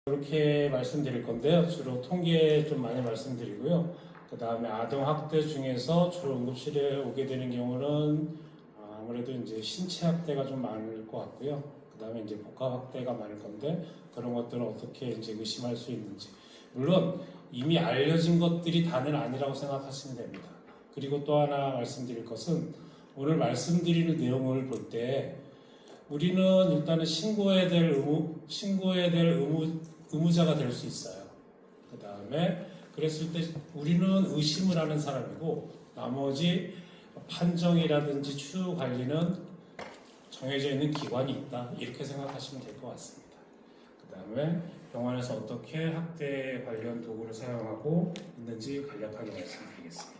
이렇게 말씀드릴 건데요. 주로 통계 좀 많이 말씀드리고요. 그 다음에 아동학대 중에서 주로 응급실에 오게 되는 경우는 아무래도 이제 신체학대가 좀 많을 것 같고요. 그 다음에 이제 복합학대가 많을 건데 그런 것들은 어떻게 이제 의심할 수 있는지. 물론 이미 알려진 것들이 다는 아니라고 생각하시면 됩니다. 그리고 또 하나 말씀드릴 것은 오늘 말씀드리는 내용을 볼 때 우리는 일단은 신고해야 될 의무자가 될 수 있어요. 그 다음에 그랬을 때 우리는 의심을 하는 사람이고 나머지 판정이라든지 추후 관리는 정해져 있는 기관이 있다. 이렇게 생각하시면 될 것 같습니다. 그 다음에 병원에서 어떻게 학대 관련 도구를 사용하고 있는지 간략하게 말씀드리겠습니다.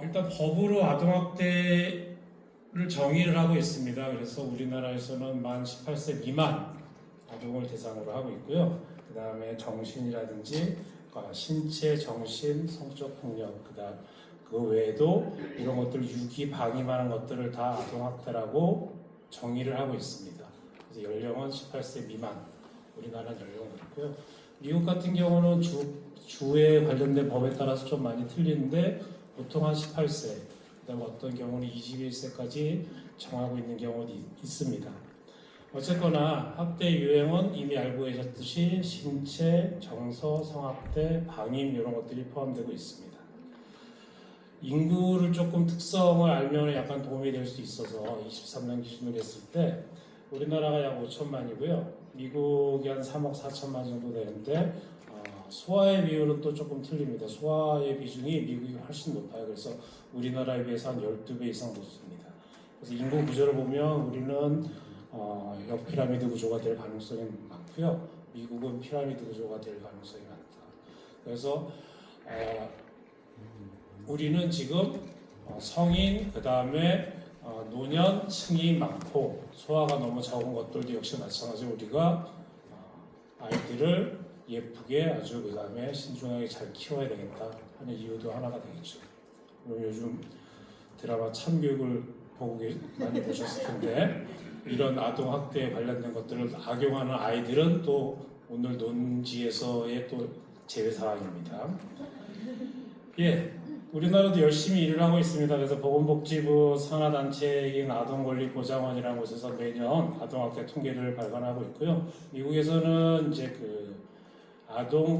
일단 법으로 아동학대를 정의를 하고 있습니다. 그래서 우리나라에서는 만 18세 미만 아동을 대상으로 하고 있고요. 그 다음에 정신이라든지 신체, 정신, 성적 폭력, 그 외에도 이런 것들 유기, 방임하는 것들을 다 아동학대라고 정의를 하고 있습니다. 그래서 연령은 18세 미만, 우리나라는 연령은 그렇고요. 미국 같은 경우는 주에 관련된 법에 따라서 좀 많이 틀리는데 보통 한 18세, 그다음에 어떤 경우는 21세까지 정하고 있는 경우도 있습니다. 어쨌거나 학대 유형은 이미 알고 계셨듯이 신체, 정서, 성학대, 방임 이런 것들이 포함되고 있습니다. 인구를 조금 특성을 알면 약간 도움이 될 수 있어서 23년 기준으로 했을 때 우리나라가 약 5천만이고요. 미국이 한 3억 4천만 정도 되는데 소아의 비율은 또 조금 틀립니다. 소아의 비중이 미국이 훨씬 높아요. 그래서 우리나라에 비해서 한 12배 이상 높습니다. 그래서 인구 구조를 보면 우리는 역피라미드 구조가 될 가능성이 많고요. 미국은 피라미드 구조가 될 가능성이 많다. 그래서 우리는 지금 성인, 그 다음에 노년층이 많고 소아가 너무 적은 것들도 역시 마찬가지로 우리가 아이들을 예쁘게 아주 그 다음에 신중하게 잘 키워야 되겠다 하는 이유도 하나가 되겠죠. 요즘 드라마 참교육을 많이 보셨을 텐데 이런 아동학대에 관련된 것들을 악용하는 아이들은 또 오늘 논지에서의 또 제외사항입니다. 예, 우리나라도 열심히 일을 하고 있습니다. 그래서 보건복지부 산하단체인 아동권리보장원이라는 곳에서 매년 아동학대 통계를 발간하고 있고요. 미국에서는 이제 아동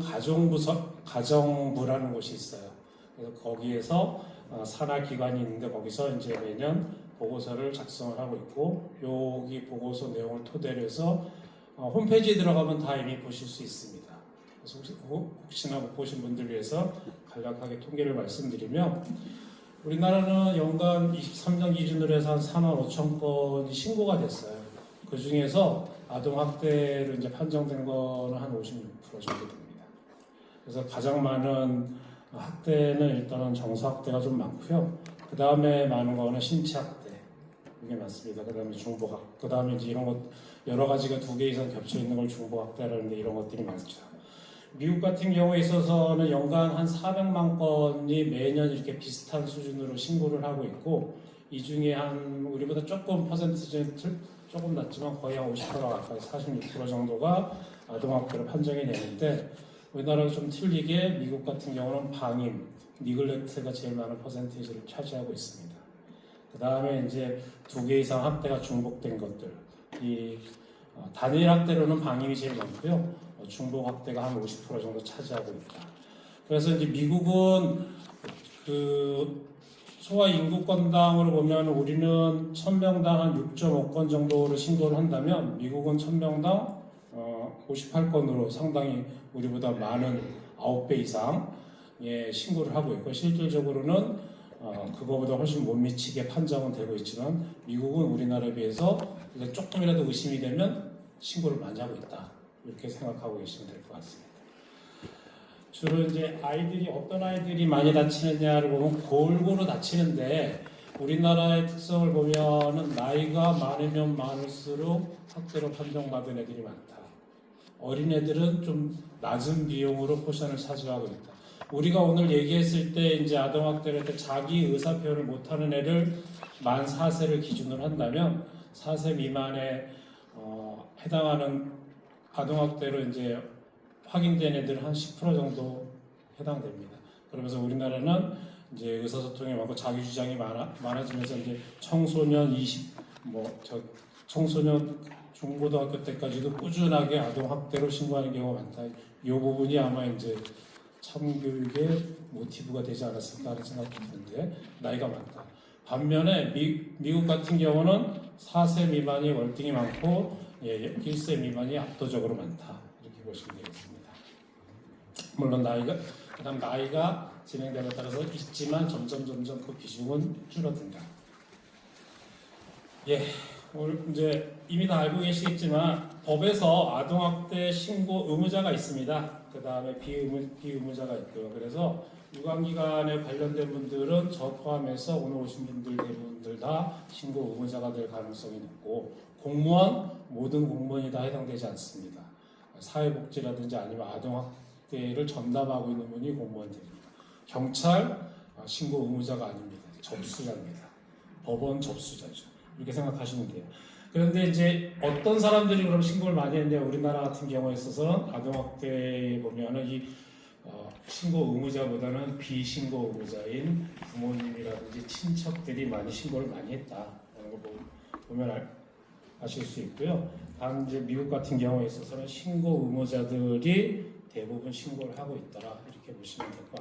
가정부라는 곳이 있어요. 그래서 거기에서 산하 기관이 있는데 거기서 이제 매년 보고서를 작성을 하고 있고 여기 보고서 내용을 토대로 해서 홈페이지에 들어가면 다 이미 보실 수 있습니다. 그래서 혹시나 못 보신 분들 위해서 간략하게 통계를 말씀드리면 우리나라는 연간 23년 기준으로 해서 한 4만 5천 건이 신고가 됐어요. 그 중에서 아동학대로 이제 판정된 거는 한 56% 정도 됩니다. 그래서 가장 많은 학대는 일단은 정서학대가 좀 많고요. 그 다음에 많은 거는 신체학대. 이게 많습니다. 그 다음에 중복학. 그 다음에 이제 이런 것, 여러 가지가 2개 이상 겹쳐 있는 걸 중복학대라는데 이런 것들이 많죠. 미국 같은 경우에 있어서는 연간 한 400만 건이 매년 이렇게 비슷한 수준으로 신고를 하고 있고 이 중에 한 우리보다 조금 퍼센티지는 조금 낮지만 거의 한 50% 가까이 46% 정도가 아동학대로 판정이 되는데 우리나라가 좀 틀리게 미국 같은 경우는 방임, 니글렉트가 제일 많은 퍼센티지를 차지하고 있습니다. 그 다음에 이제 2개 이상 학대가 중복된 것들, 단일 학대로는 방임이 제일 많고요. 중복 학대가 한 50% 정도 차지하고 있다. 그래서 이제 미국은 소아 인구 건당으로 보면 우리는 1000명당 한 6.5건 정도를 신고를 한다면 미국은 1000명당 58건으로 상당히 우리보다 많은 9배 이상 신고를 하고 있고 실질적으로는 그거보다 훨씬 못 미치게 판정은 되고 있지만 미국은 우리나라에 비해서 조금이라도 의심이 되면 신고를 많이 하고 있다. 이렇게 생각하고 계시면 될 것 같습니다. 주로 이제 어떤 아이들이 많이 다치느냐를 보면 골고루 다치는데 우리나라의 특성을 보면은 나이가 많으면 많을수록 학대로 판정받은 애들이 많다. 어린애들은 좀 낮은 비용으로 포션을 차지하고 있다. 우리가 오늘 얘기했을 때 이제 아동학대를 할 때 자기 의사 표현을 못하는 애를 만 4세를 기준으로 한다면 4세 미만에 해당하는 아동학대로 이제 확인된 애들 한 10% 정도 해당됩니다. 그러면서 우리나라는 이제 의사소통이 많고 자기 주장이 많아지면서 이제 청소년 청소년 중고등학교 때까지도 꾸준하게 아동학대로 신고하는 경우가 많다. 이 부분이 아마 이제 참교육의 모티브가 되지 않았을까 하는 생각이 드는데 나이가 많다. 반면에 미국 같은 경우는 4세 미만이 월등히 많고 1세 미만이 압도적으로 많다. 이렇게 보시면 되겠습니다. 물론 나이가 진행됨에 따라서 있지만 점점 그 비중은 줄어든다. 오늘 이제 이미 다 알고 계시겠지만 법에서 아동학대 신고 의무자가 있습니다. 그 다음에 비의무자가 있고요. 그래서 유관기관에 관련된 분들은 저 포함해서 오늘 오신 분들 대부분들 다 신고 의무자가 될 가능성이 높고 모든 공무원이 다 해당되지 않습니다. 사회복지라든지 아니면 아동학대를 전담하고 있는 분이 공무원들입니다. 경찰 신고 의무자가 아닙니다. 접수자입니다. 법원 접수자죠. 이렇게 생각하시면 돼요. 그런데 이제 어떤 사람들이 그럼 신고를 많이 했냐? 우리나라 같은 경우에 있어서는 아동학대에 보면은 신고 의무자보다는 비신고 의무자인 부모님이라든지 친척들이 많이 신고를 많이 했다라는 걸 보면 아실 수 있고요. 단 이제 미국 같은 경우에 있어서는 신고 의무자들이 대부분 신고를 하고 있더라 이렇게 보시면 될 것 같습니다.